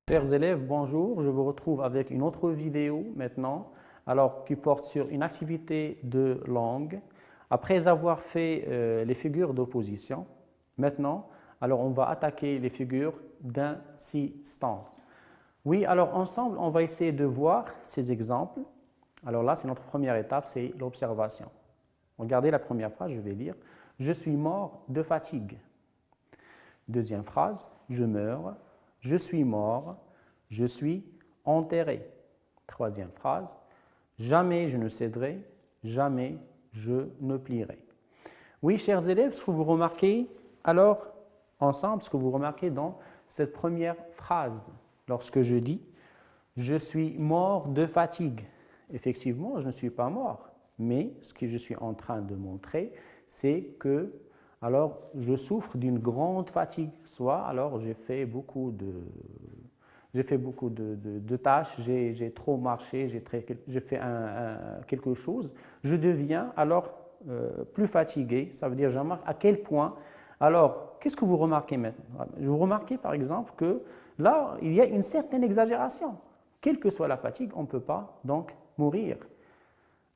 Chers élèves, bonjour. Je vous retrouve avec une autre vidéo maintenant, qui porte sur une activité de langue. Après avoir fait les figures d'opposition, maintenant, on va attaquer les figures d'insistance. Oui, alors ensemble, on va essayer de voir ces exemples. Alors là, c'est notre première étape, c'est l'observation. Regardez la première phrase, je vais lire. Je suis mort de fatigue. Deuxième phrase, je meurs. Je suis mort, je suis enterré. Troisième phrase, jamais je ne céderai, jamais je ne plierai. Oui, chers élèves, ce que vous remarquez, ensemble, ce que vous remarquez dans cette première phrase, lorsque je dis « je suis mort de fatigue », effectivement, je ne suis pas mort, mais ce que je suis en train de montrer, c'est que je souffre d'une grande fatigue, soit j'ai fait beaucoup de tâches, j'ai trop marché, j'ai fait quelque chose, je deviens plus fatigué, ça veut dire je remarque à quel point. Alors, qu'est-ce que vous remarquez maintenant? Vous remarquez par exemple que là, il y a une certaine exagération. Quelle que soit la fatigue, on ne peut pas donc mourir.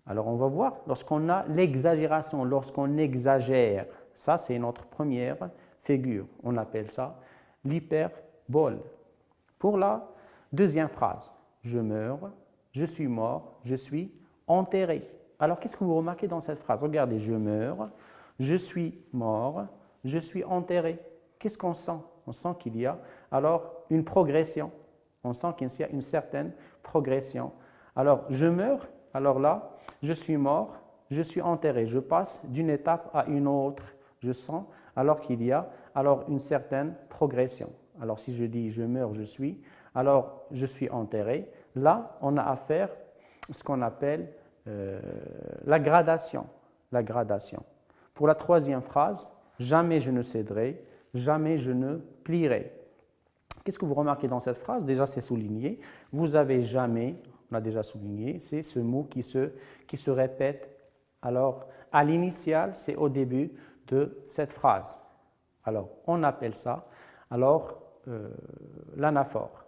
Alors, on va voir, lorsqu'on a l'exagération, lorsqu'on exagère, ça c'est notre première figure, on appelle ça l'hyperbole. Pour la deuxième phrase, je meurs, je suis mort, je suis enterré. Alors, qu'est-ce que vous remarquez dans cette phrase? Regardez, je meurs, je suis mort, je suis enterré. Qu'est-ce qu'on sent? On sent qu'il y a une progression. On sent qu'il y a une certaine progression. Alors, je meurs, là, je suis mort, je suis enterré. Je passe d'une étape à une autre. Je sens qu'il y a une certaine progression. Alors, si je dis je meurs, je suis enterré. Là, on a affaire à ce qu'on appelle la gradation. La gradation. Pour la troisième phrase, jamais je ne céderai, jamais je ne plierai. Qu'est-ce que vous remarquez dans cette phrase? Déjà, c'est souligné. Vous avez jamais, on a déjà souligné, c'est ce mot qui se répète. Alors, à l'initial, c'est au début de cette phrase. Alors, on appelle ça l'anaphore.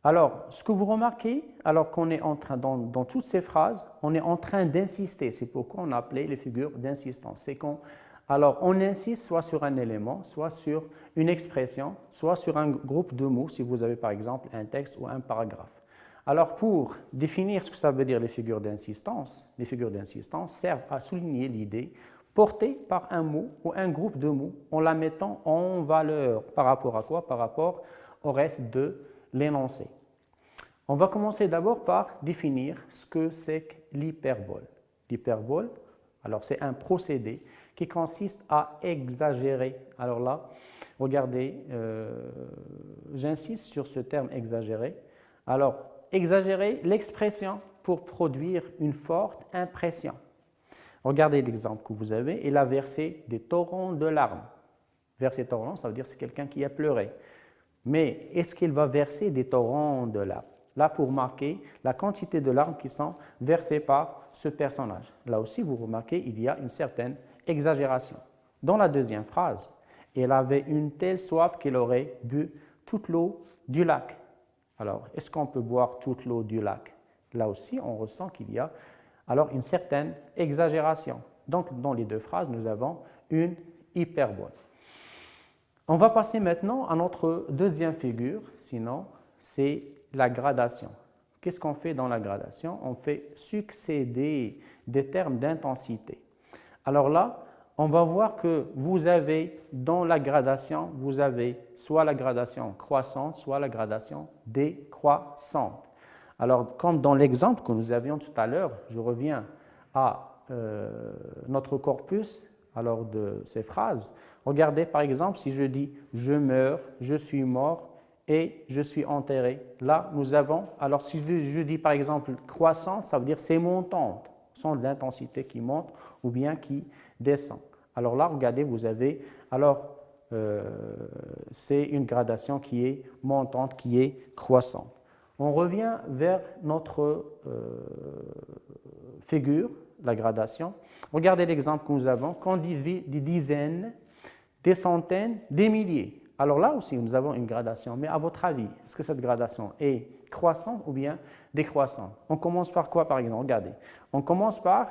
Alors, ce que vous remarquez, qu'on est en train, dans toutes ces phrases, on est en train d'insister. C'est pourquoi on a appelé les figures d'insistance. C'est qu'on insiste soit sur un élément, soit sur une expression, soit sur un groupe de mots, si vous avez par exemple un texte ou un paragraphe. Alors, pour définir ce que ça veut dire les figures d'insistance servent à souligner l'idée portée par un mot ou un groupe de mots en la mettant en valeur. Par rapport à quoi? Par rapport au reste de l'énoncé. On va commencer d'abord par définir ce que c'est que l'hyperbole. L'hyperbole, c'est un procédé qui consiste à exagérer. Alors là, regardez, j'insiste sur ce terme exagérer. Alors, exagérer l'expression pour produire une forte impression. Regardez l'exemple que vous avez. Il a versé des torrents de larmes. Verser torrents, ça veut dire que c'est quelqu'un qui a pleuré. Mais est-ce qu'il va verser des torrents de larmes? Là, pour marquer la quantité de larmes qui sont versées par ce personnage. Là aussi, vous remarquez, il y a une certaine exagération. Dans la deuxième phrase, il avait une telle soif qu'il aurait bu toute l'eau du lac. Alors, est-ce qu'on peut boire toute l'eau du lac? Là aussi, on ressent qu'il y a une certaine exagération. Donc, dans les deux phrases, nous avons une hyperbole. On va passer maintenant à notre deuxième figure, sinon, c'est la gradation. Qu'est-ce qu'on fait dans la gradation? On fait succéder des termes d'intensité. Alors là, on va voir que vous avez, dans la gradation, vous avez soit la gradation croissante, soit la gradation décroissante. Alors, comme dans l'exemple que nous avions tout à l'heure, je reviens à notre corpus de ces phrases. Regardez par exemple si je dis « je meurs »,« je suis mort » et « je suis enterré ». Là, nous avons, si je dis par exemple « croissante », ça veut dire c'est montante, sont de l'intensité qui monte ou bien qui descend. Alors là, regardez, vous avez, c'est une gradation qui est montante, qui est croissante. On revient vers notre figure, la gradation. Regardez l'exemple que nous avons. Quand on dit des dizaines, des centaines, des milliers. Alors là aussi, nous avons une gradation. Mais à votre avis, est-ce que cette gradation est croissante ou bien décroissante? On commence par quoi, par exemple? Regardez. On commence par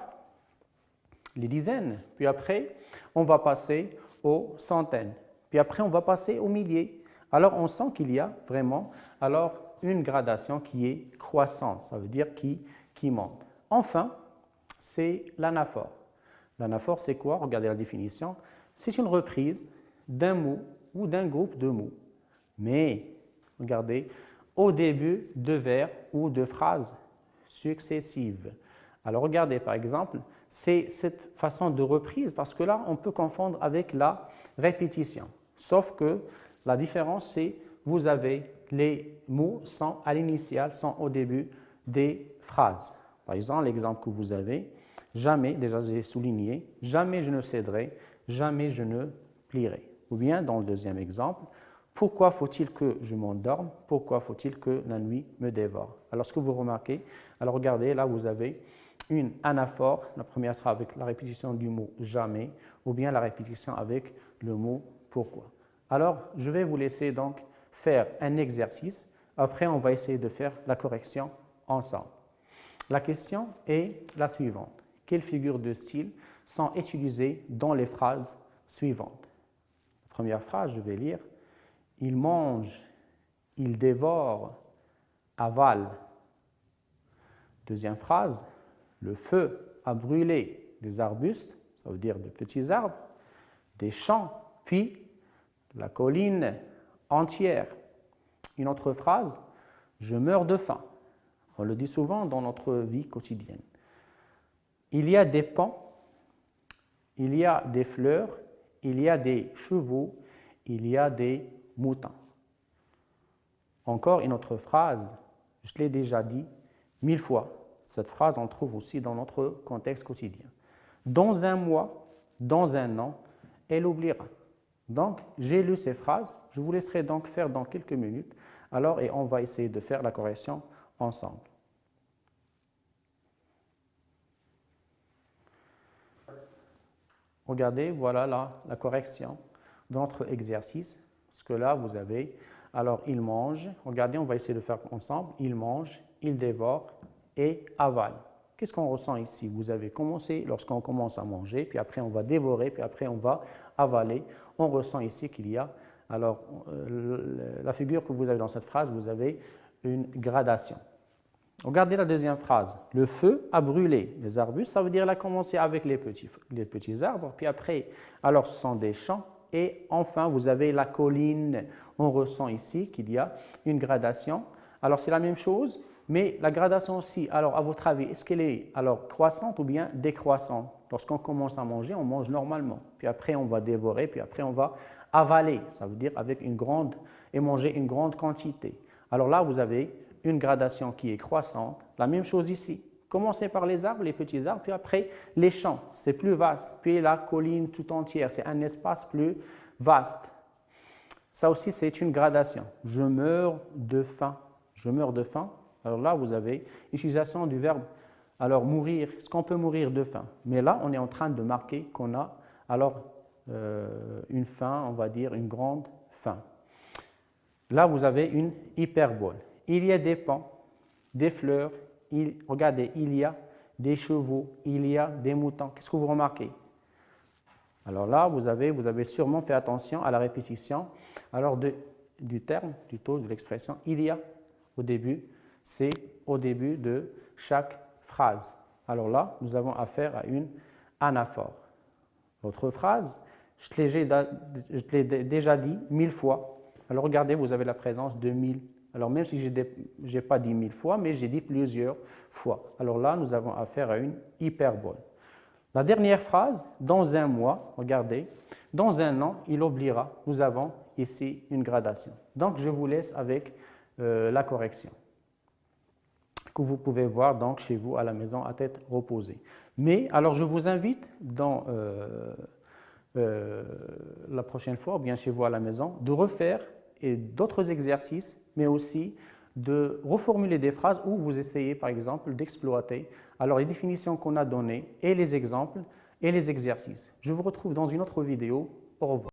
les dizaines, puis après, on va passer aux centaines, puis après, on va passer aux milliers. Alors, on sent qu'il y a vraiment une gradation qui est croissante, ça veut dire qui monte. Enfin, c'est l'anaphore. L'anaphore, c'est quoi? Regardez la définition. C'est une reprise d'un mot ou d'un groupe de mots. Mais, regardez, au début de vers ou de phrases successives. Alors, regardez, par exemple, c'est cette façon de reprise parce que là, on peut confondre avec la répétition. Sauf que la différence, c'est vous avez les mots sont à l'initiale, sont au début des phrases. Par exemple, l'exemple que vous avez, jamais, déjà j'ai souligné, jamais je ne céderai, jamais je ne plierai. Ou bien, dans le deuxième exemple, pourquoi faut-il que je m'endorme? Pourquoi faut-il que la nuit me dévore? Alors, ce que vous remarquez, alors regardez, là vous avez une anaphore. La première sera avec la répétition du mot jamais, ou bien la répétition avec le mot pourquoi. Alors, je vais vous laisser donc faire un exercice. Après, on va essayer de faire la correction ensemble. La question est la suivante. Quelles figures de style sont utilisées dans les phrases suivantes? Première phrase, je vais lire. Il mange, il dévore, avale. Deuxième phrase, le feu a brûlé des arbustes, ça veut dire de petits arbres, des champs, puis la colline entière. Une autre phrase, je meurs de faim. On le dit souvent dans notre vie quotidienne. Il y a des ponts, il y a des fleurs, il y a des chevaux, il y a des moutons. Encore une autre phrase, je l'ai déjà dit 1000 fois. Cette phrase, on trouve aussi dans notre contexte quotidien. Dans un mois, dans un an, elle oubliera. Donc, j'ai lu ces phrases, je vous laisserai donc faire dans quelques minutes. Alors, et on va essayer de faire la correction ensemble. Regardez, voilà là la correction de notre exercice. Parce que là, vous avez, alors il mange, regardez, on va essayer de faire ensemble. Il mange, il dévore et avale. Qu'est-ce qu'on ressent ici? Vous avez commencé, lorsqu'on commence à manger, puis après on va dévorer, puis après on va avaler. On ressent ici qu'il y a, alors la figure que vous avez dans cette phrase, vous avez une gradation. Regardez la deuxième phrase. Le feu a brûlé les arbustes, ça veut dire qu'il a commencé avec les petits arbres, puis après, alors ce sont des champs, et enfin vous avez la colline. On ressent ici qu'il y a une gradation. Alors c'est la même chose, mais la gradation aussi, alors à votre avis, est-ce qu'elle est alors croissante ou bien décroissante? Lorsqu'on commence à manger, on mange normalement, puis après on va dévorer, puis après on va avaler, ça veut dire avec et manger une grande quantité. Alors là, vous avez une gradation qui est croissante. La même chose ici. Commencez par les arbres, les petits arbres, puis après les champs, c'est plus vaste. Puis la colline tout entière, c'est un espace plus vaste. Ça aussi, c'est une gradation. Je meurs de faim. Je meurs de faim. Alors là, vous avez l'utilisation du verbe alors mourir. Est-ce qu'on peut mourir de faim? Mais là, on est en train de marquer qu'on a alors une faim, on va dire une grande faim. Là, vous avez une hyperbole. Il y a des ponts, des fleurs, regardez, il y a des chevaux, il y a des moutons. Qu'est-ce que vous remarquez? Alors là, vous avez sûrement fait attention à la répétition alors du terme, plutôt de l'expression « il y a » au début. C'est au début de chaque phrase. Alors là, nous avons affaire à une anaphore. L'autre phrase, je l'ai déjà dit 1000 fois. Alors regardez, vous avez la présence de 1000. Alors même si je n'ai pas dit 1000 fois, mais j'ai dit plusieurs fois. Alors là, nous avons affaire à une hyperbole. La dernière phrase, dans un mois, regardez, dans un an, il oubliera. Nous avons ici une gradation. Donc, je vous laisse avec la correction que vous pouvez voir donc chez vous à la maison à tête reposée. Mais alors, je vous invite dans la prochaine fois, ou bien chez vous à la maison, de refaire d'autres exercices, mais aussi de reformuler des phrases où vous essayez, par exemple, d'exploiter alors les définitions qu'on a données et les exemples et les exercices. Je vous retrouve dans une autre vidéo. Au revoir.